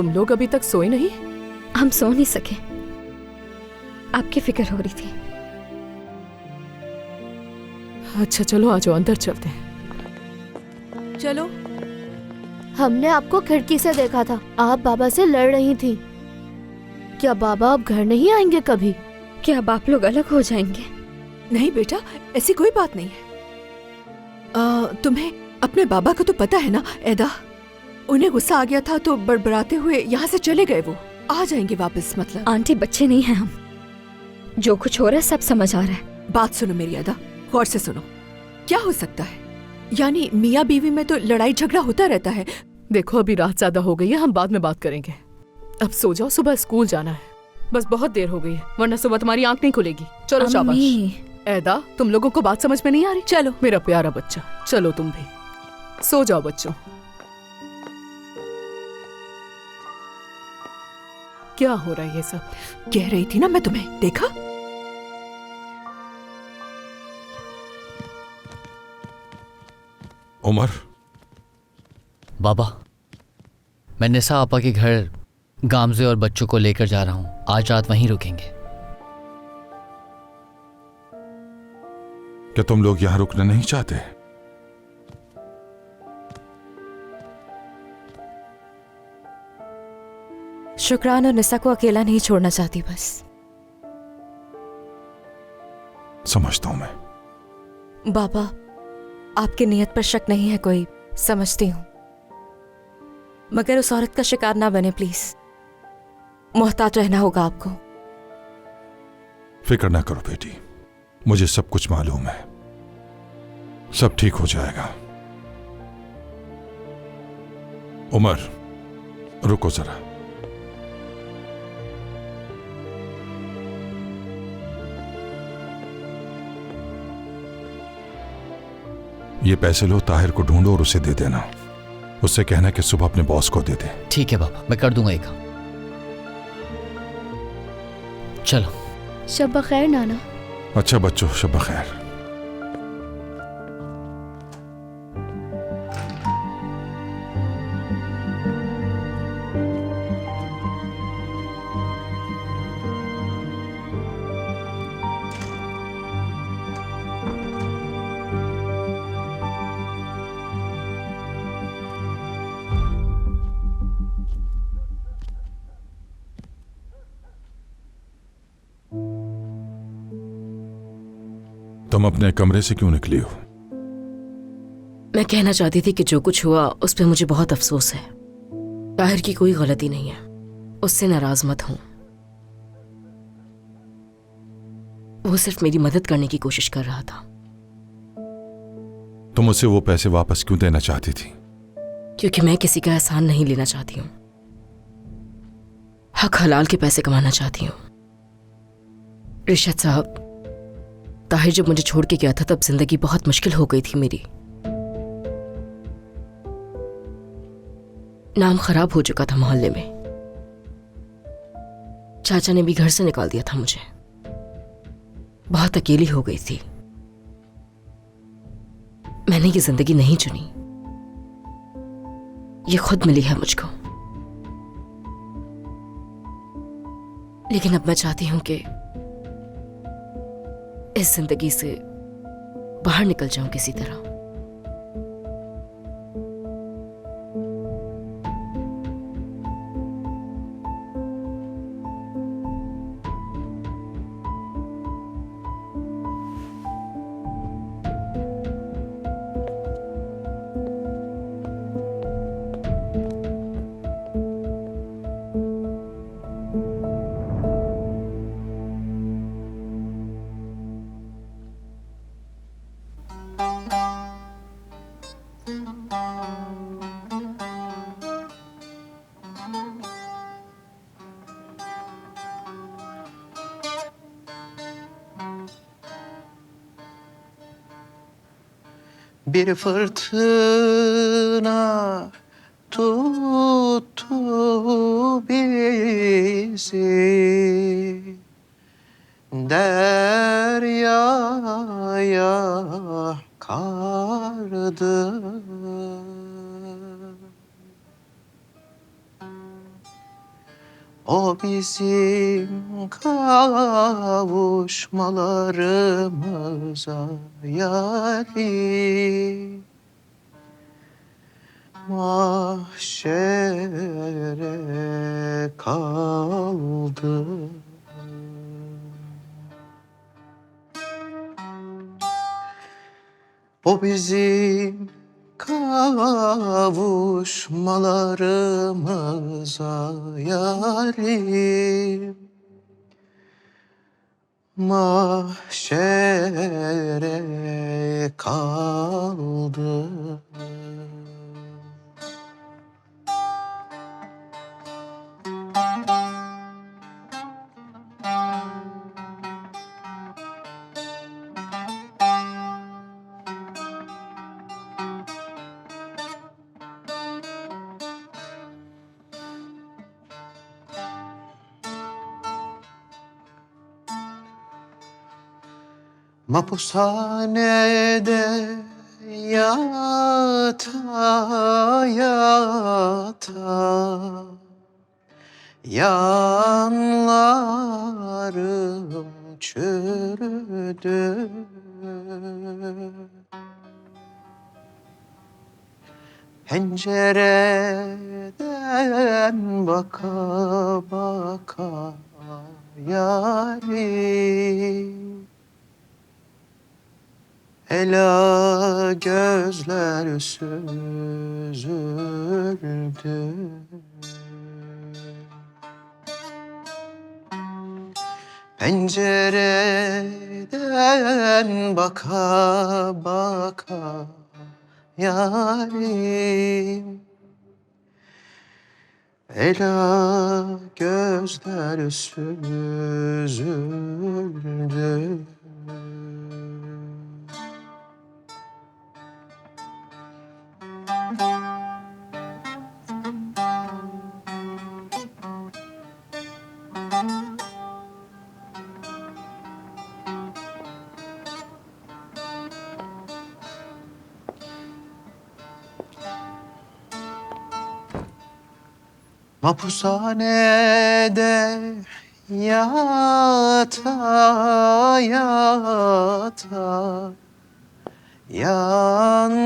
तुम लोग अभी तक सोए नहीं? हम सो नहीं सके, आपकी फिक्र हो रही थी। अच्छा चलो आ जाओ, अंदर चलते हैं। चलो। हमने आपको खिड़की से देखा था, आप बाबा से लड़ रही थी। क्या बाबा अब घर नहीं आएंगे कभी? क्या अब आप लोग अलग हो जाएंगे? नहीं बेटा, ऐसी कोई बात नहीं है। तुम्हें अपने बाबा का तो पता है ना एदा, उन्हें गुस्सा आ गया था तो बड़बड़ाते हुए यहाँ से चले गए। वो आ जाएंगे वापस। मतलब आंटी, बच्चे नहीं हैं हम, जो कुछ हो रहा है सब समझ आ रहा है। बात सुनो मेरी एदा, गौर से सुनो। क्या हो सकता है? यानी मियाँ बीवी में तो लड़ाई झगड़ा होता रहता है। देखो अभी रात ज्यादा हो गई है, हम बाद में बात करेंगे। अब सो जाओ, सुबह स्कूल जाना है। बस बहुत देर हो गई है, वरना सुबह तुम्हारी आंख नहीं खुलेगी। चलो शाबाश। एदा, तुम लोगों को बात समझ में नहीं आ रही? चलो मेरा प्यारा बच्चा, चलो तुम भी सो जाओ बच्चों। क्या हो रहा है ये सब? कह रही थी ना मैं तुम्हें, देखा? उमर। बाबा, मैं निसा आपा के घर गामजे और बच्चों को लेकर जा रहा हूँ। आज रात वहीं रुकेंगे। क्या तुम लोग यहां रुकना नहीं चाहते? शुक्रान और निसा को अकेला नहीं छोड़ना चाहती बस। समझता हूं मैं। बाबा, आपकी नीयत पर शक नहीं है कोई, समझती हूं, मगर उस औरत का शिकार ना बने प्लीज। मोहतात रहना होगा आपको। फिक्र ना करो बेटी, मुझे सब कुछ मालूम है, सब ठीक हो जाएगा। उमर, रुको जरा। ये पैसे लो, ताहिर को ढूंढो और उसे दे देना। उससे कहना कि सुबह अपने बॉस को दे दे। ठीक है बाबा, मैं कर दूंगा एक काम। चलो। शब बखैर नाना। अच्छा बच्चों, शब बखैर। तुम अपने कमरे से क्यों निकली हो? मैं कहना चाहती थी कि जो कुछ हुआ उस पर मुझे बहुत अफसोस है। ताहिर की कोई गलती नहीं है, उससे नाराज मत हूं। वो सिर्फ मेरी मदद करने की कोशिश कर रहा था। तुम उसे वो पैसे वापस क्यों देना चाहती थी? क्योंकि मैं किसी का एहसान नहीं लेना चाहती हूं, हक हलाल के पैसे कमाना चाहती हूं। रिशद साहब, ताहिर जब मुझे छोड़ के गया था तब जिंदगी बहुत मुश्किल हो गई थी मेरी। नाम खराब हो चुका था मोहल्ले में। चाचा ने भी घर से निकाल दिया था मुझे। बहुत अकेली हो गई थी। मैंने ये जिंदगी नहीं चुनी, ये खुद मिली है मुझको। लेकिन अब मैं चाहती हूं कि इस जिंदगी से बाहर निकल जाऊं किसी तरह। Bir fırtına tuttu bizi, deryaya kardı. O bizim kavuşmalarımıza yarim. Mahşere kaldı. O bizim kavuşmalarımıza yarim. Mahşere kaldı. Mahpushanede yata yata yanlarım çürüdü. Pencereden baka baka yarim. Ela gözler süzüldü. Pencereden baka baka yarim. Ela gözler süzüldü. Mahpushanede yata yata yanlarım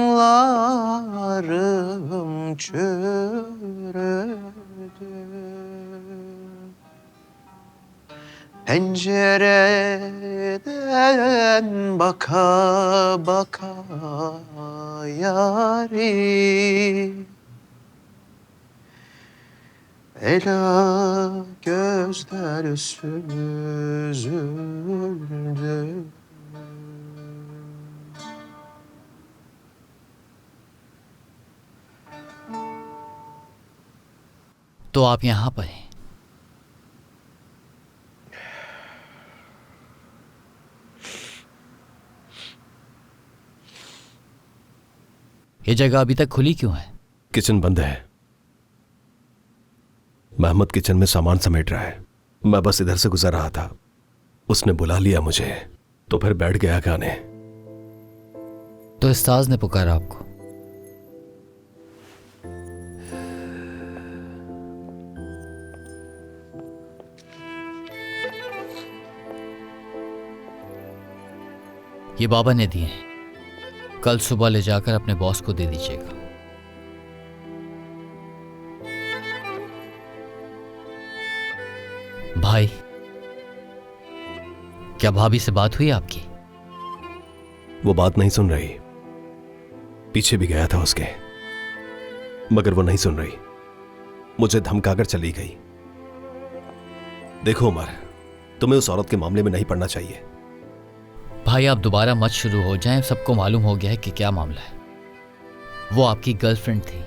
çürüdü. Pencereden baka baka yarim. Ela gözler süzüldü. तो आप यहाँ पर हैं। ये जगह अभी तक खुली क्यों है? किचन बंद है। महमद किचन में सामान समेट रहा है। मैं बस इधर से गुजर रहा था, उसने बुला लिया मुझे, तो फिर बैठ गया गाने। तो उस्ताद ने पुकारा आपको? ये बाबा ने दिए हैं, कल सुबह ले जाकर अपने बॉस को दे दीजिएगा। भाई, क्या भाभी से बात हुई आपकी? वो बात नहीं सुन रही। पीछे भी गया था उसके, मगर वो नहीं सुन रही। मुझे धमकाकर चली गई। देखो उमर, तुम्हें उस औरत के मामले में नहीं पड़ना चाहिए। भाई आप दोबारा मत शुरू हो जाएं, सबको मालूम हो गया है कि क्या मामला है। वो आपकी गर्लफ्रेंड थी।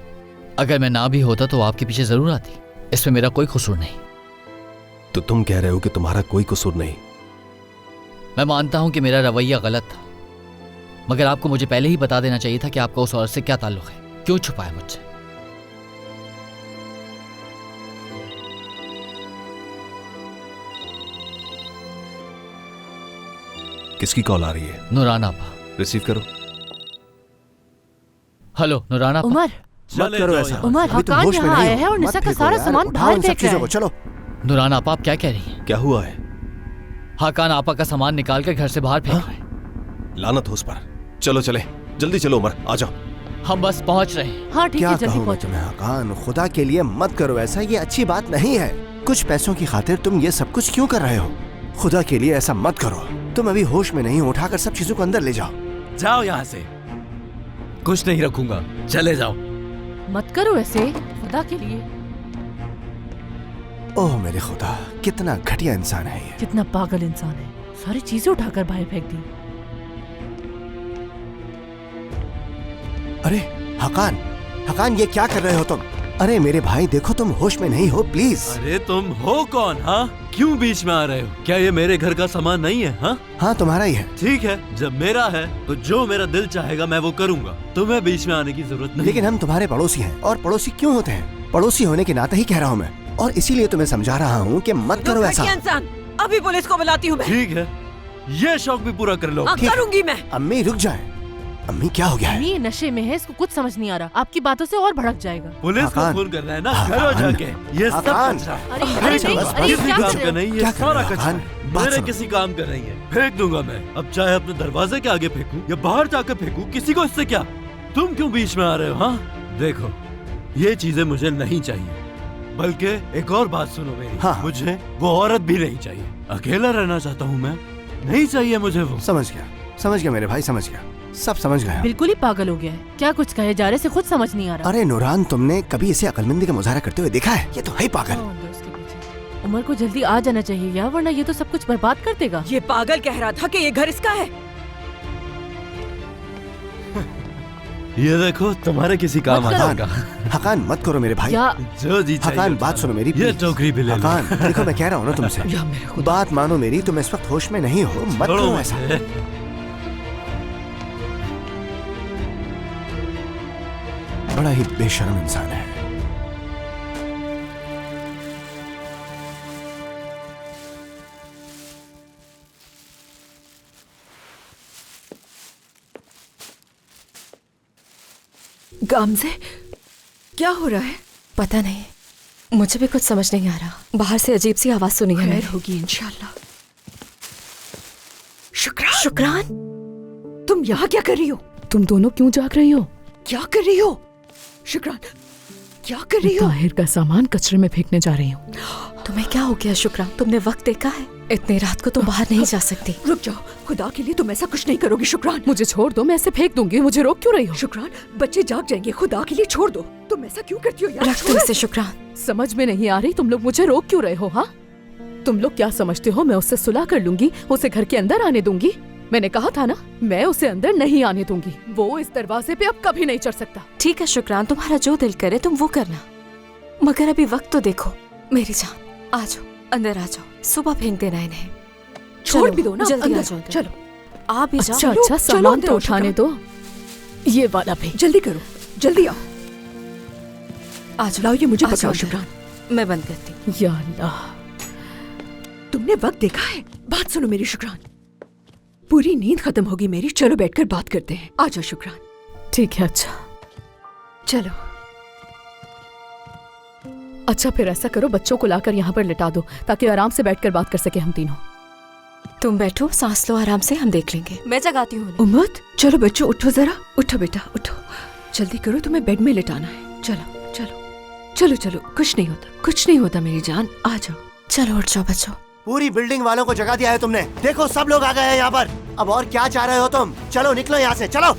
अगर मैं ना भी होता तो आपके पीछे जरूर आती, इसमें मेरा कोई कसूर नहीं। तो तुम कह रहे हो कि तुम्हारा कोई कसूर नहीं? मैं मानता हूं कि मेरा रवैया गलत था, मगर आपको मुझे पहले ही बता देना चाहिए था कि आपका उस औरत से क्या ताल्लुक है। क्यों छुपाया मुझसे? किसकी कॉल आ रही है? नूराना आपा। रिसीव करो। हेलो नूराना आपा। उमर, मत करो ऐसा। उमर, अभी तुम हकान होश में यहाँ नहीं आया हो। है और मत निशा का फेंको सारा यार, सामान उठाओ बाहर इन सब फेंक रहा चीजों है। को, चलो। नूरान आपा, आप क्या कह रही हैं? क्या हुआ है? हाकान आपा का सामान निकाल कर घर से बाहर फेंक रहे हैं। लानत हो उस पर। चलो चले, जल्दी चलो उमर, आ जाओ। हम बस पहुंच रहे हैं। हाँ ठीक क्या है, जल्दी कहूँ मैं पहुंचो। तुम्हें हाकान, खुदा के लिए मत करो ऐसा, ये अच्छी बात नहीं है। कुछ पैसों की खातिर तुम ये सब कुछ क्यों कर रहे हो? खुदा के लिए ऐसा मत करो। तुम अभी होश में नहीं हो, उठाकर सब चीजों को अंदर ले जाओ। जाओ यहाँ से, कुछ नहीं रखूंगा, चले जाओ। मत करो ऐसे, खुदा के लिए। ओह मेरे खुदा, कितना घटिया इंसान है ये। कितना पागल इंसान है, सारी चीजें उठाकर बाहर फेंक दी। अरे हकान, हकान ये क्या कर रहे हो तुम? अरे मेरे भाई देखो, तुम होश में नहीं हो, प्लीज। अरे तुम हो कौन? हाँ, क्यों बीच में आ रहे हो? क्या ये मेरे घर का सामान नहीं है? हाँ हाँ तुम्हारा ही है। ठीक है, जब मेरा है तो जो मेरा दिल चाहेगा मैं वो करूँगा, तुम्हें बीच में आने की जरूरत नहीं। लेकिन हम तुम्हारे पड़ोसी हैं, और पड़ोसी क्यों होते हैं? पड़ोसी होने के नाते ही कह रहा हूँ मैं, और इसीलिए तुम्हें समझा रहा हूँ कि मत करो ऐसा। इंसान, अभी पुलिस को बुलाती हूँ मैं। ठीक है, ये शौक भी पूरा कर लो। करूंगी मैं। अम्मी रुक जाए। अम्मी क्या हो गया है? ये नशे में है, इसको कुछ समझ नहीं आ रहा, आपकी बातों से और भड़क जाएगा। पुलिस को हाकान, फोन करना है ना, करो जाके। ये सब हाकान, कचरा अरे अरे नहीं, अरे किसी क्या काम कर का रहे नहीं, क्या ये कर रहे सारा हो, कचरा हाकान? बात मेरे सुनो। किसी काम का नहीं है, फेंक दूंगा मैं। अब चाहे अपने दरवाजे के आगे फेंकूं या बाहर जाकर फेंकूं, किसी को इससे क्या? तुम क्यों बीच में आ रहे हो? हाँ देखो, ये चीजें मुझे नहीं चाहिए, बल्कि एक और बात सुनो मेरी। हाँ। मुझे वो औरत भी नहीं चाहिए, अकेला रहना चाहता हूँ मैं, नहीं चाहिए मुझे वो। समझ गया मेरे भाई, समझ गया, सब समझ गया। बिल्कुल ही पागल हो गया है, क्या कुछ कहे जा रहे से खुद समझ नहीं आ रहा। अरे नूरान, तुमने कभी इसे अक्लमंदी का मुजाहरा करते हुए देखा है? ये तो है ही पागल। कौन है उसके पीछे? उमर को जल्दी आ जाना चाहिए यार, वरना ये तो सब कुछ बर्बाद कर देगा। ये पागल कह रहा था कि ये घर इसका है। ये देखो, तुम्हारे किसी काम आ जाएगा। हकान मत करो मेरे भाई। या जो जी चाहिए हकान उठा बात लो। सुनो मेरी, ये प्लीज। टोकरी भी ले लो। हकान देखो, मैं कह रहा हूँ ना तुमसे, या मेरे खुदा। बात मानो मेरी, तुम इस वक्त होश में नहीं हो, मत छोड़ो करो ऐसा। मुझे। बड़ा ही बेशर्म इंसान है। गामजे, क्या हो रहा है? पता नहीं, मुझे भी कुछ समझ नहीं आ रहा। बाहर से अजीब सी आवाज सुनी है खैर मैंने। होगी इंशाल्लाह। शुक्रान, तुम यहाँ क्या कर रही हो? तुम दोनों क्यों जाग रही हो? क्या कर रही हो? शुक्रान, क्या कर रही हो? ताहिर का सामान कचरे में फेंकने जा रही हूँ। तुम्हें क्या हो गया शुक्रान? तुमने वक्त देखा है? इतनी रात को तुम बाहर नहीं जा सकती। रुक जाओ, खुदा के लिए तुम ऐसा कुछ नहीं करोगी शुक्रान। मुझे छोड़ दो, मैं ऐसे फेंक दूंगी, मुझे रोक क्यों रही हो? शुक्रान, बच्चे जाग जाएंगे, खुदा के लिए छोड़ दो। तुम ऐसा क्यों करती हो यार? रख दो इसे शुक्रान। समझ में नहीं आ रही, तुम लोग मुझे रोक क्यों रहे हो? हाँ, तुम लोग क्या समझते हो मैं उससे सुलह कर लूंगी, उसे घर के अंदर आने दूंगी? मैंने कहा था ना, मैं उसे अंदर नहीं आने दूंगी। वो इस दरवाजे पे अब कभी नहीं चढ़ सकता। ठीक है शुक्रान, तुम्हारा जो दिल करे तुम वो करना, मगर अभी वक्त तो देखो। मेरी जान, आ जाओ, अंदर आ जाओ, सुबह फेंक देना इन्हें। छोड़ भी दो ना, जल्दी अंदर आ जाओ। चलो। आप भी जाओ। अच्छा चलो, अच्छा, चलो सामान अंदर तो आओ, उठाने दो, ये वाला भी। जल्दी करो, जल्दी आओ। आ जाओ, लाओ ये मुझे आ पकड़ाओ जाओ शुक्रान। मैं बंद करती हूँ। या अल्लाह, तुमने वक्त देखा है? बात सुनो मेरी शुक्रान, पूरी नींद खत्म होगी मेरी। चलो बैठकर बात करते हैं। आ जाओ शुक्रान। ठीक है। अच्छा चलो। अच्छा, फिर ऐसा करो, बच्चों को लाकर यहाँ पर लिटा दो ताकि आराम से बैठकर बात कर सके हम तीनों। तुम बैठो, सांस लो आराम से, हम देख लेंगे। मैं जगाती हूँ उन्हें। उम्मत, चलो बच्चों उठो जरा। उठो बेटा, उठो, जल्दी करो, तुम्हें बेड में लिटाना है। चलो चलो चलो चलो, कुछ नहीं होता, कुछ नहीं होता मेरी जान, आ जाओ। चलो उठ जाओ बच्चों। पूरी बिल्डिंग वालों को जगा दिया है तुमने। देखो सब लोग आ गए हैं यहाँ पर। अब और क्या चाह रहे हो तुम? चलो निकलो यहाँ से, चलो।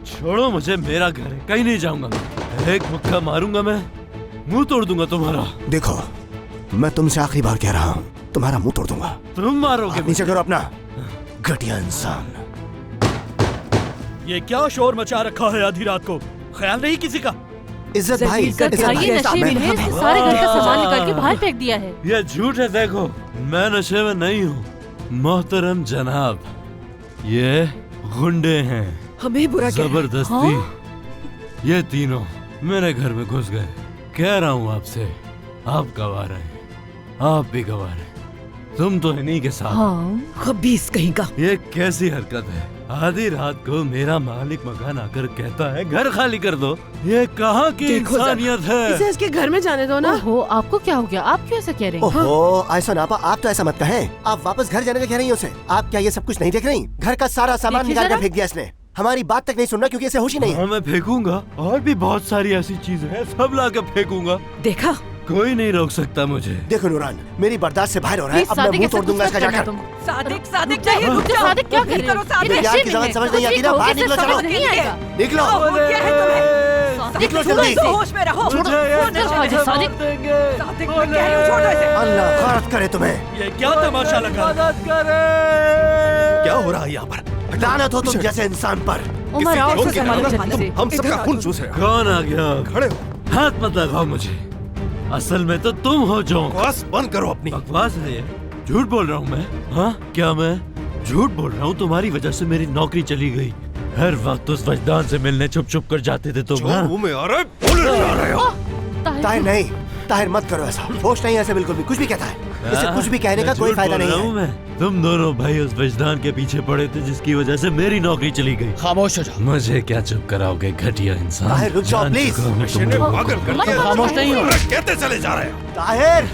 छोड़ो मुझे, मेरा घर है, कहीं नहीं जाऊंगा मैं। एक मुक्का मारूंगा मैं, मुंह तोड़ दूंगा तुम्हारा। देखो, मैं तुमसे आखिरी बार कह रहा हूँ, तुम्हारा मुंह तोड़ दूंगा। तुम मारोगे हाथ नीचे करो अपना, घटिया इंसान। ये क्या शोर मचा रखा है आधी रात को? ख्याल नहीं किसी का? इज्जत भाई, इज्जत भाई, ये नशे में है, इसने सारे घर का सामान निकाल के बाहर फेंक दिया है। ये झूठ है। देखो, मैं नशे में नहीं हूँ मोहतरम जनाब, ये गुंडे हैं, हमें बुरा क्या है? जबरदस्ती। हाँ? ये तीनों मेरे घर में घुस गए। कह रहा हूँ आपसे, आप गवाह रहे, आप भी गवाह रहे। तुम तो इन्हीं के साथ। हाँ खबीस कहीं का। ये कैसी हरकत है? आधी रात को मेरा मालिक मकान आकर कहता है घर खाली कर दो। ये कहाँ की इंसानियत है? इसे इसके घर में जाने दो ना। हो आपको क्या हो गया? आप क्यों ऐसा कह रहे हैं? ओहो ऐसा नापा, आप तो ऐसा मत कहें। आप वापस घर जाने का कह रही हैं उसे। आप क्या ये सब कुछ नहीं देख रही? घर का सारा सामान निकाल कर फेंक दिया इसने। हमारी बात तक नहीं सुन रहा क्योंकि इसे होश ही नहीं है। मैं फेंकूंगा, और भी बहुत सारी ऐसी चीजें हैं, सब ला के फेंकूंगा। देखा, कोई नहीं रोक सकता मुझे। देखो नूरान, मेरी बर्दाश्त से बाहर हो रहा है। अब मैं मुंह तोड़ दूंगा इसका जाकर। सादिक सादिक चाहिए। सादिक क्या कर रहे हो? प्यार की जबान समझ नहीं आती ना, बाहर निकलो। चलो निकलो, निकलो जल्दी। होश में रहो। अल्लाह खैरत करे तुम्हें। ये क्या तमाशा लगा? क्या हो रहा है यहाँ पर? लानत हो तुम जैसे इंसान पर। उमर आओ, हम सबका खून चूस रहे हो। कौन आ गया? खड़े हो। हाथ मत लगाओ मुझे। असल में तो तुम हो जो। बकवास बंद करो अपनी। बकवास है ये? झूठ बोल रहा हूँ मैं? हाँ क्या मैं झूठ बोल रहा हूँ? तुम्हारी वजह से मेरी नौकरी चली गई। हर वक्त उस वजदान से मिलने छुप छुप कर जाते थे तुम। मुंह में आ रहा है, बोले नहीं आ रहे हो। ताहिर नहीं, ताहिर मत करो ऐसा। होश नहीं ऐसे बिल्कुल भी। कुछ भी कहता है, इसे कुछ भी कहने का कोई फायदा नहीं है। तुम दोनों भाई उस वजदान के पीछे पड़े थे जिसकी वजह से मेरी नौकरी चली गई। खामोश हो जाओ। मुझे क्या चुप कराओगे घटिया इंसान? ताहिर रुक जाओ प्लीज। खामोश नहीं हो। कहते चले जा रहे हो। ताहिर,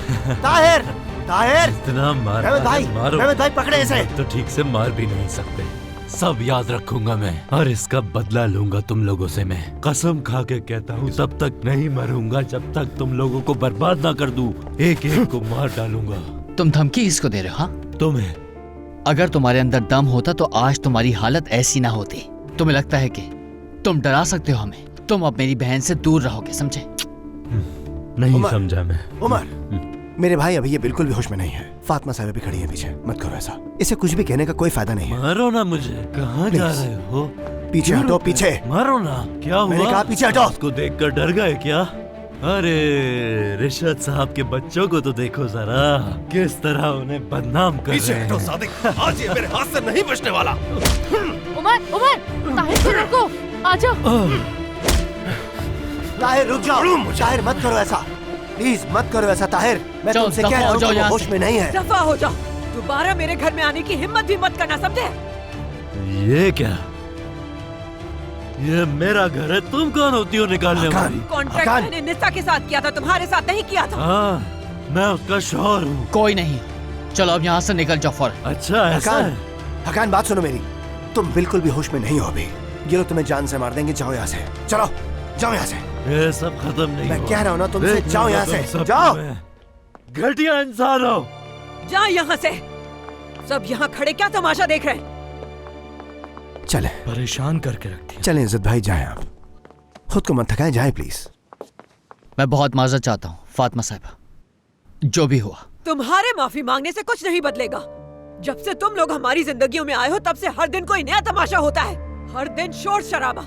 ताहिर, ताहिर। इतना मार भाई, मारो भाई पकड़े इसे। तो ठीक से मार भी नहीं सकते। सब याद रखूंगा मैं, और इसका बदला लूंगा तुम लोगों से मैं। कसम खा के कहता हूँ तब तक नहीं मरूंगा जब तक तुम लोगों को बर्बाद ना कर दूं। एक एक को मार डालूंगा। तुम धमकी किसको दे रहे हो? हाँ तुम्हें। अगर तुम्हारे अंदर दम होता तो आज तुम्हारी हालत ऐसी ना होती। तुम्हें लगता है कि तुम डरा सकते हो हमें? तुम अब मेरी बहन से दूर रहोगे, समझे? नहीं समझा मैं। उमर, मेरे भाई अभी ये बिल्कुल भी होश में नहीं है। फातिमा साहब भी खड़ी है पीछे। मत करो ऐसा, इसे कुछ भी कहने का कोई फायदा नहीं है। मारो ना मुझे। कहाँ जा रहे हो? पीछे हटो, पीछे मारो ना। क्या हुआ? मैंने कहा पीछे हटो। उसको देखकर डर गए क्या? अरे रिशद साहब के बच्चों को तो देखो जरा, किस तरह उन्हें बदनाम कर रहे हैं। हटो सादिक, आज ये मेरे हाथ से नहीं बचने वाला। उमर, ताहिर को रोको, आ जाओ। ताहिर रुक जाओ। ताहिर मत करो ऐसा, प्लीज मत करो ऐसा। ताहिर मैं तुमसे कह रहा हूँ कि वो होश में नहीं है। दफा हो जाओ। दोबारा मेरे घर में आने की हिम्मत भी मत करना, समझे? ये क्या? ये मेरा घर है, तुम कौन होती हो निकालने वाली? कॉन्ट्रैक्ट मैंने निसा के साथ किया था, तुम्हारे साथ नहीं किया था। हाँ, मैं उसका शौहर हूँ। कोई नहीं, चलो अब यहाँ से निकल जाओ फौरन। अच्छा ऐसा है? हकान बात सुनो मेरी, तुम बिल्कुल भी होश में नहीं हो अभी। ये लोग तुम्हें जान से मार देंगे। जाओ यहाँ से, चलो जाओ यहाँ से। ये सब खत्म नहीं। मैं कह रहा हूँ ना तुमसे, जाओ यहाँ से, जाओ। घटिया इंसान हो। जा यहाँ से। सब यहाँ खड़े क्या तमाशा देख रहे हैं? चले, परेशान करके रख दिया। चले इज्जत भाई, जाएं आप। खुद को मत थकाएं, जाएं प्लीज। मैं बहुत माजरत चाहता हूँ फातिमा साहिबा, जो भी हुआ। तुम्हारे माफी मांगने से कुछ नहीं बदलेगा। जब से तुम लोग हमारी जिंदगियों में आए हो तब से हर दिन कोई नया तमाशा होता है। हर दिन शोर शराबा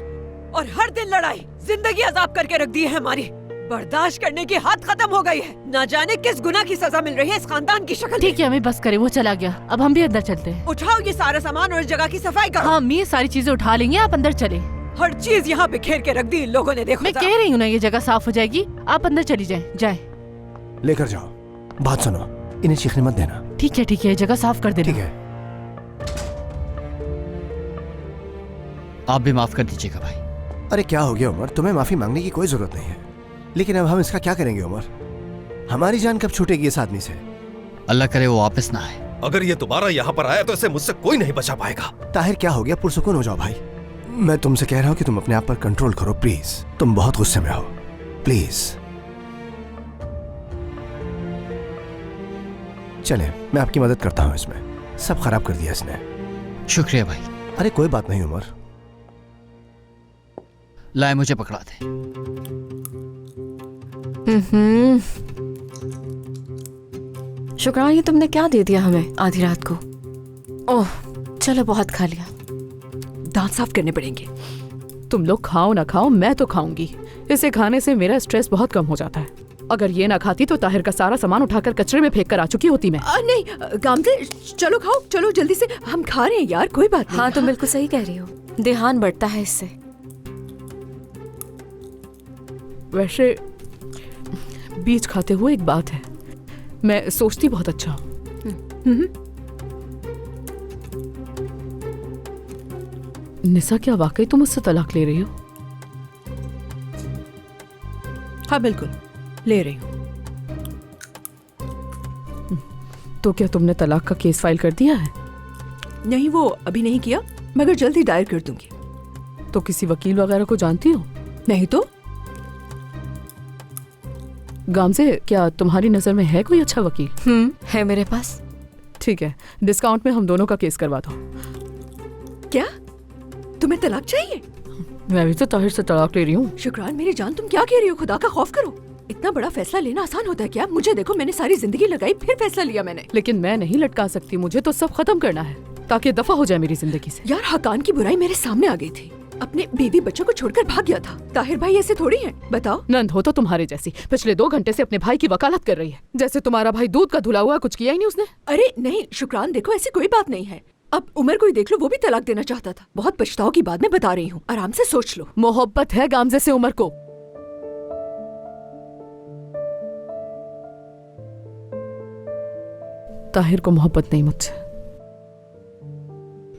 और हर दिन लड़ाई। जिंदगी अजाब करके रख दी है हमारी। बर्दाश्त करने की हद खत्म हो गई है। ना जाने किस गुनाह की सजा मिल रही है इस खानदान की शक्ल। ठीक है अम्मी, बस करें, वो चला गया। अब हम भी अंदर चलते हैं। उठाओ ये सारा सामान और इस जगह की सफाई करो। हाँ अम्मी, ये सारी चीजें उठा लेंगे, आप अंदर चले। हर चीज यहाँ बिखेर के रख दी इन लोगों ने, देखो। मैं कह रही हूँ ना, ये जगह साफ हो जाएगी, आप अंदर चली जाए। लेकर जाओ। बात सुनो, इन्हें चीखने मत देना। ठीक है, ये जगह साफ कर देना। ठीक है। आप भी माफ कर दीजिएगा भाई। अरे क्या हो गया उमर, तुम्हें माफी मांगने की कोई जरूरत नहीं है। लेकिन अब हम इसका क्या करेंगे उमर? हमारी जान कब छूटेगी इस आदमी से? अल्लाह करे वो वापस ना आए। अगर ये दोबारा यहाँ पर आया तो इसे मुझसे कोई नहीं बचा पाएगा। ताहिर क्या हो गया? पुरसुकून हो जाओ भाई। मैं तुमसे कह रहा हूँ कि तुम अपने आप पर कंट्रोल करो प्लीज। तुम बहुत गुस्से में हो, प्लीज। चले, मैं आपकी मदद करता हूँ इसमें। सब खराब कर दिया इसने। शुक्रिया भाई। अरे कोई बात नहीं उमर। लाए मुझे पकड़ा दे। शुक्राना, ये तुमने क्या दे दिया हमें आधी रात को? ओह चलो, बहुत खा लिया। दांत साफ करने पड़ेंगे। तुम लोग खाओ ना खाओ, मैं तो खाऊंगी। इसे खाने से मेरा स्ट्रेस बहुत कम हो जाता है। अगर ये ना खाती तो ताहिर का सारा सामान उठाकर कचरे में फेंक कर आ चुकी होती मैं। नहीं गामजे, चलो खाओ, चलो जल्दी से। हम खा रहे हैं यार, कोई बात नहीं। हाँ तुम बिल्कुल सही कह रही हो, ध्यान बढ़ता है इससे। वैसे बीज खाते हुए एक बात है, मैं सोचती बहुत अच्छा हूँ। निसा, क्या वाकई तुम मुझसे तलाक ले रही हो? हाँ बिल्कुल ले रही हूँ। तो क्या तुमने तलाक का केस फाइल कर दिया है? नहीं, वो अभी नहीं किया, मगर जल्दी दायर कर दूंगी। तो किसी वकील वगैरह को जानती हो? नहीं तो। गामजे, क्या तुम्हारी नजर में है कोई अच्छा वकील? है मेरे पास। ठीक है, डिस्काउंट में हम दोनों का केस करवा दो। क्या तुम्हें तलाक चाहिए? मैं भी तो ताहिर से तलाक ले रही हूँ। शुक्रान मेरी जान, तुम क्या कह रही हो? खुदा का खौफ करो। इतना बड़ा फैसला लेना आसान होता है क्या? मुझे देखो, मैंने सारी जिंदगी लगाई, फिर फैसला लिया मैंने। लेकिन मैं नहीं लटका सकती, मुझे तो सब खत्म करना है ताकि दफा हो जाए मेरी जिंदगी से। यार, हकान की बुराई मेरे सामने आ गई थी। अपने बीवी बच्चों को छोड़कर भाग गया था। ताहिर भाई ऐसे थोड़ी है, बताओ। नंद हो तो तुम्हारे जैसी, पिछले 2 घंटे से अपने भाई की वकालत कर रही है, जैसे तुम्हारा भाई दूध का धुला हुआ, कुछ किया ही नहीं उसने। अरे नहीं शुक्रान, देखो ऐसी कोई बात नहीं है। अब उमर को ही देख लो, वो भी तलाक देना चाहता था। बहुत पछताओ की बात मैं बता रही हूँ, आराम से सोच लो। मोहब्बत है गामजे से उमर को। ताहिर को मोहब्बत नहीं मुझसे।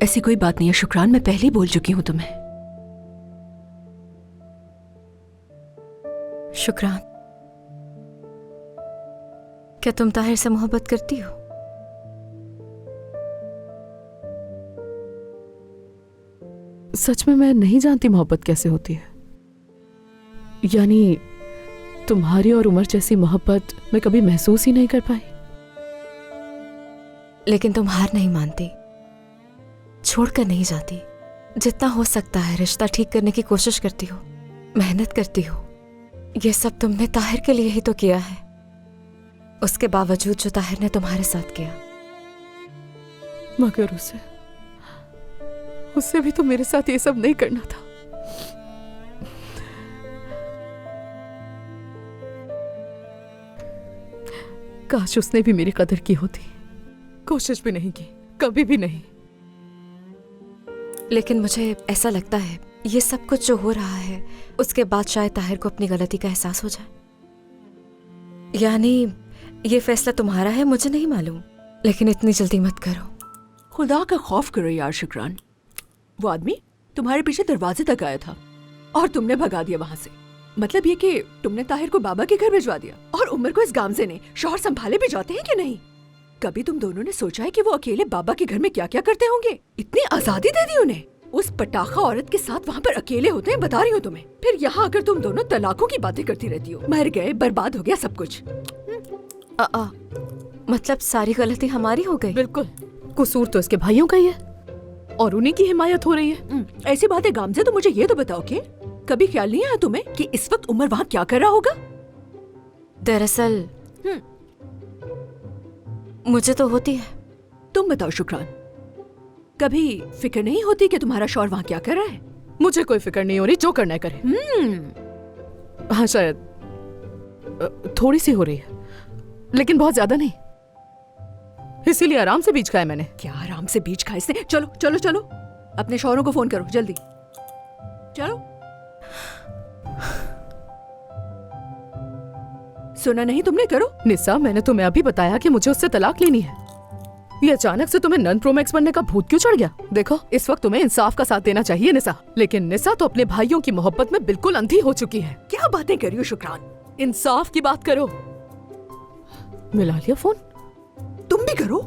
ऐसी कोई बात नहीं है शुक्रान, मैं पहले ही बोल चुकी हूँ तुम्हें। शुक्रान, क्या तुम ताहिर से मोहब्बत करती हो? सच में मैं नहीं जानती मोहब्बत कैसे होती है। यानी तुम्हारी और उमर जैसी मोहब्बत मैं कभी महसूस ही नहीं कर पाई। लेकिन तुम हार नहीं मानती, छोड़कर नहीं जाती। जितना हो सकता है रिश्ता ठीक करने की कोशिश करती हो, मेहनत करती हो। ये सब तुमने ताहिर के लिए ही तो किया है। उसके बावजूद जो ताहिर ने तुम्हारे साथ किया, मगर उससे भी तो मेरे साथ ये सब नहीं करना था। काश उसने भी मेरी कदर की होती। कोशिश भी नहीं की, कभी भी नहीं। लेकिन मुझे ऐसा लगता है ये सब कुछ जो हो रहा है उसके बाद शायद ताहिर को अपनी गलती का एहसास हो जाए। यानी ये फैसला तुम्हारा है, मुझे नहीं मालूम, लेकिन इतनी जल्दी मत करो। खुदा का खौफ करो यार शुक्रान। वो आदमी तुम्हारे पीछे दरवाजे तक आया था और तुमने भगा दिया वहाँ से। मतलब ये कि तुमने ताहिर को बाबा के घर भिजवा दिया और उमर को इस गामजे ने। शौहर संभाले भी जाते हैं कि नहीं? कभी तुम दोनों ने सोचा है कि वो अकेले बाबा के घर में क्या क्या करते होंगे? इतनी आजादी दे दी उन्हें। उस पटाखा औरत के साथ वहाँ पर अकेले होते हैं, बता रही हूँ तुम्हें। फिर यहाँ आकर तुम दोनों तलाकों की बातें करती रहती हो। मर गए, बर्बाद हो गया सब कुछ। मतलब सारी गलती हमारी हो गई? बिल्कुल, कसूर तो इसके भाइयों का ही है और उन्हीं की हिमायत हो रही है। ऐसी बातें गामजे, तो मुझे ये तो बताओ कि कभी ख्याल नहीं आया तुम्हें कि इस वक्त उमर वहाँ क्या कर रहा होगा? दरअसल मुझे तो होती है। तुम बताओ शुक्रान, कभी फिक्र नहीं होती कि तुम्हारा शौहर वहाँ क्या कर रहा है? मुझे कोई फिक्र नहीं हो रही, जो करना है करे। हाँ, शायद थोड़ी सी हो रही है, लेकिन बहुत ज्यादा नहीं। इसीलिए आराम से बीज खाया मैंने। क्या आराम से बीज खाए इसने? चलो चलो चलो, अपने शौहरों को फोन करो जल्दी। चलो। सुना नहीं तुमने? करो। निसा, मैंने तुम्हें अभी बताया कि मुझे उससे तलाक लेनी है। ये अचानक से तुम्हें नन प्रोमैक्स बनने का भूत क्यों चढ़ गया? देखो, इस वक्त तुम्हें इंसाफ का साथ देना चाहिए निसा। लेकिन निसा तो अपने भाइयों की मोहब्बत में बिल्कुल अंधी हो चुकी है। क्या बातें कर रही हो शुक्रान? इंसाफ की बात करो। मिला लिया फोन? तुम भी करो।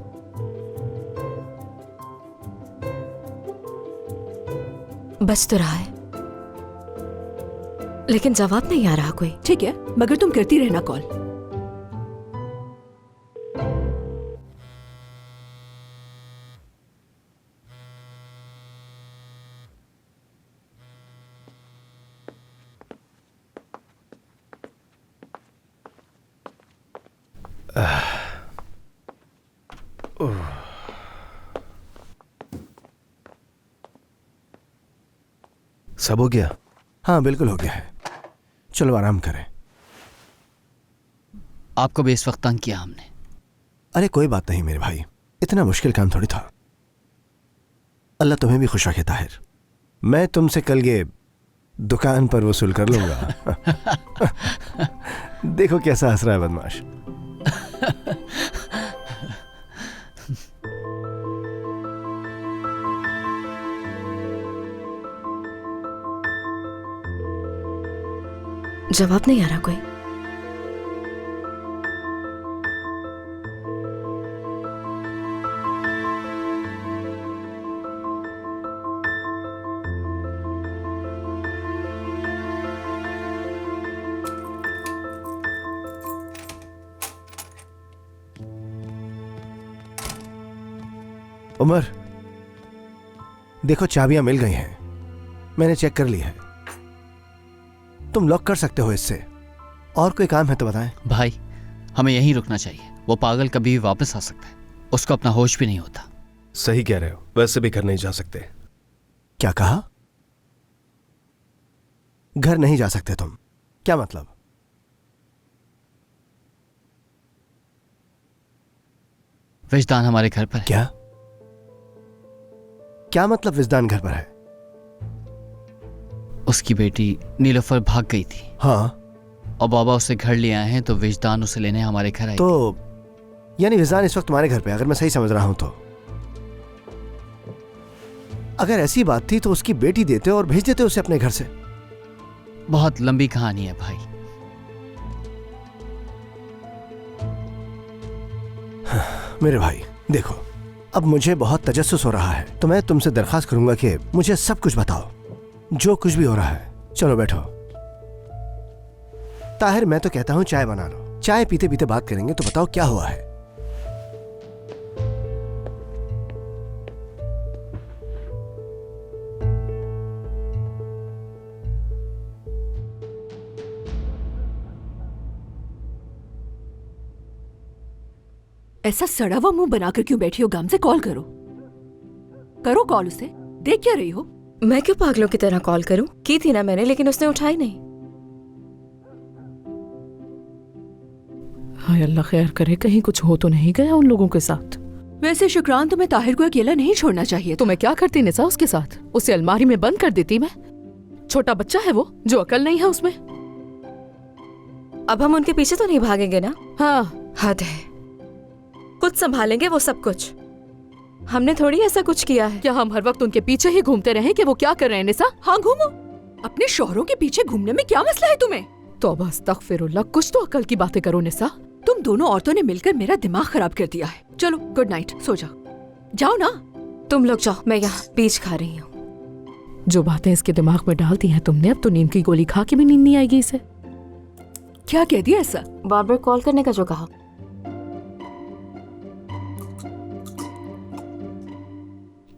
बच तो रहा है, लेकिन जवाब नहीं आ रहा कोई। ठीक है, मगर तुम करती रहना कॉल। सब हो गया? हाँ बिल्कुल हो गया है। चलो आराम करें। आपको भी इस वक्त तंग किया हमने। अरे कोई बात नहीं मेरे भाई, इतना मुश्किल काम थोड़ी था। अल्लाह तुम्हें भी खुश रखे ताहिर। मैं तुमसे कल ये दुकान पर वसूल कर लूंगा। देखो कैसा हंस रहा है बदमाश। जवाब नहीं आ रहा कोई। उमर, देखो चाबियां मिल गई हैं। मैंने चेक कर ली है। तुम लॉक कर सकते हो इससे। और कोई काम है तो बताएं। भाई, हमें यहीं रुकना चाहिए। वो पागल कभी भी वापस आ सकता है। उसको अपना होश भी नहीं होता। सही कह रहे हो, वैसे भी घर नहीं जा सकते। क्या कहा? घर नहीं जा सकते तुम? क्या मतलब? विजदान हमारे घर पर है। क्या मतलब विजदान घर पर है? उसकी बेटी नीलोफर भाग गई थी। हाँ, और बाबा उसे घर ले आए हैं, तो विजदान उसे लेने हमारे घर आई। तो यानी विजदान इस वक्त तुम्हारे घर पे, अगर मैं सही समझ रहा हूं तो। अगर ऐसी बात थी तो उसकी बेटी देते और भेज देते उसे अपने घर से। बहुत लंबी कहानी है भाई। मेरे भाई देखो, अब मुझे बहुत तजस्सुस हो रहा है, तो मैं तुमसे दरखास्त करूंगा कि मुझे सब कुछ बताओ, जो कुछ भी हो रहा है। चलो बैठो। ताहिर, मैं तो कहता हूं चाय बना लो। चाय पीते पीते बात करेंगे। तो बताओ क्या हुआ है? ऐसा सड़ा हुआ मुंह बनाकर क्यों बैठी हो? गाम से कॉल करो। करो कॉल उसे। देख क्या रही हो? मैं क्यों पागलों की तरह कॉल करूं? की थी ना मैंने, लेकिन उसने उठाई नहीं। हाय अल्लाह खैर करे, कहीं कुछ हो तो नहीं गया उन लोगों के साथ। वैसे शुक्रान, तुम्हें ताहिर को अकेला नहीं छोड़ना चाहिए। तो मैं क्या करती निसा उसके साथ? उसे अलमारी में बंद कर देती मैं। छोटा बच्चा है वो, जो अकल नहीं है उसमें। अब हम उनके पीछे तो नहीं भागेंगे ना? हाँ, हद है। खुद संभालेंगे वो सब कुछ। हमने थोड़ी ऐसा कुछ किया है। क्या हम हर वक्त उनके पीछे ही घूमते रहें कि वो क्या कर रहे हैं निसा? हाँ घूमो। अपने शौहरों के पीछे घूमने में क्या मसला है तुम्हें? तौबा अस्तगफिरुल्लाह, कुछ तो अकल की बातें करो निसा। तुम दोनों औरतों ने मिलकर मेरा दिमाग खराब कर दिया है। चलो गुड नाइट, सो जाओ। जाओ ना। तुम लोग जाओ, मैं यहाँ बीज खा रही हूँ। जो बातें इसके दिमाग में डाल दी हैं तुमने, अब तो नींद की गोली खा के भी नींद नहीं आएगी इसे। क्या कह दिया ऐसा? बार बार कॉल करने का जो कहा।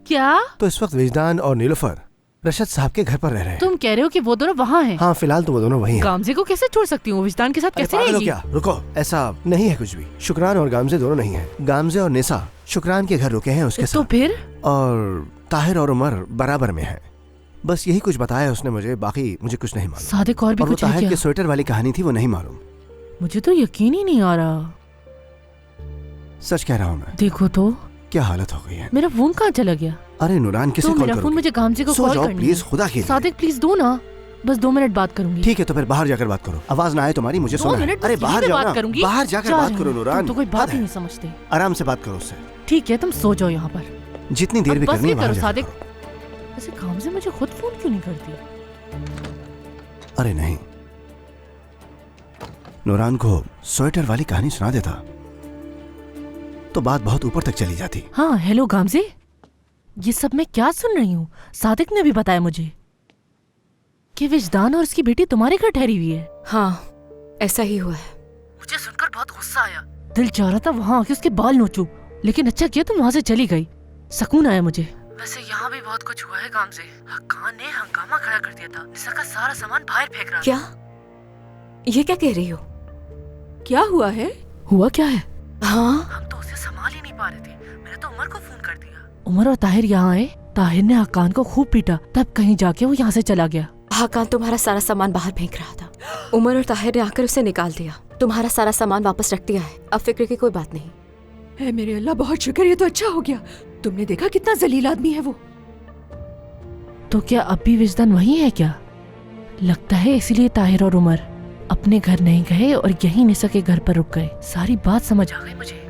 क्या? तो इस वक्त विजदान और नीलोफर रशद साहब के घर पर रह रहे हैं। तुम कह रहे हो कि वो दोनों वहाँ हैं? हाँ, फिलहाल तो वो दोनों वहीं हैं। गामजे को कैसे छोड़ सकती हूँ? विजदान के साथ कैसे रहेगी? क्या? रुको, ऐसा नहीं है कुछ भी। शुक्रान और गामजे दोनों नहीं हैं। गामजे और निसा शुक्रान के घर रुके हैं उसके साथ। तो फिर? और ताहिर और उमर बराबर में हैं। बस यही कुछ बताया उसने मुझे, बाकी मुझे कुछ नहीं मालूम। सादिक और भी कुछ है ताहिर क्या? के स्वेटर वाली कहानी थी, वो नहीं मालूम। मुझे तो यकीन ही नहीं आ रहा। सच कह रहा हूँ मैं। देखो तो क्या हालत हो गई है। मेरा फोन कहाँ चला गया? अरे नूरान, किसे कॉल मेरा फोन मुझे गामजे को कॉल करनी है। प्लीज, खुदा के लिए। सादिक प्लीज दो ना, बस 2 मिनट बात करूंगी। ठीक है, तो फिर बाहर जाकर बात करो। आवाज ना आए तुम्हारी, मुझे सुना है। अरे बाहर जाओ ना, बाहर जाकर बात करो नूरान। तो कोई बात ही नहीं समझते। आराम से बात करो उससे। ठीक है, तुम सो जाओ यहाँ पर। जितनी देर भी करनी है बाहर जाकर सादिक। ऐसे गामजे मुझे खुद फोन क्यों नहीं करती? अरे नहीं, नूरान को स्वेटर वाली कहानी सुना देता तो बात बहुत ऊपर तक चली जाती। हाँ, हेलो गामजे, ये सब मैं क्या सुन रही हूँ? सादिक ने भी बताया मुझे कि विजदान और उसकी बेटी तुम्हारे घर ठहरी हुई है। हाँ, ऐसा ही हुआ है। मुझे सुनकर बहुत गुस्सा आया। दिल चाह रहा था वहाँ आके उसके बाल नोचूं, लेकिन अच्छा किया तुम वहाँ से चली गई। सुकून आया मुझे। वैसे यहाँ भी बहुत कुछ हुआ है गामजे। हक्कान ने हंगामा खड़ा कर दिया था। निसा का सारा सामान बाहर फेंक रहा। क्या? ये क्या कह रही हो? क्या हुआ है? हुआ क्या है? हाँ, हम तो उसे संभाल ही नहीं पा रहे थे। मैंने तो उमर को फोन कर दिया। उमर और ताहिर यहाँ आए। ताहिर ने हक्कान को खूब पीटा, तब कहीं जाके वो यहाँ से चला गया। हक्कान तुम्हारा सारा सामान बाहर फेंक रहा था। उमर और ताहिर ने आकर उसे निकाल दिया। तुम्हारा सारा सामान वापस रख दिया है। अब फिक्र की कोई बात नहीं है। मेरे अल्लाह, बहुत शुक्र, ये तो अच्छा हो गया। तुमने देखा कितना जलील आदमी है वो। तो क्या अब भी विजदान वही है क्या? लगता है इसीलिए ताहिर और उमर अपने घर नहीं गए और यहीं निसा के घर पर रुक गए। सारी बात समझ आ गई मुझे।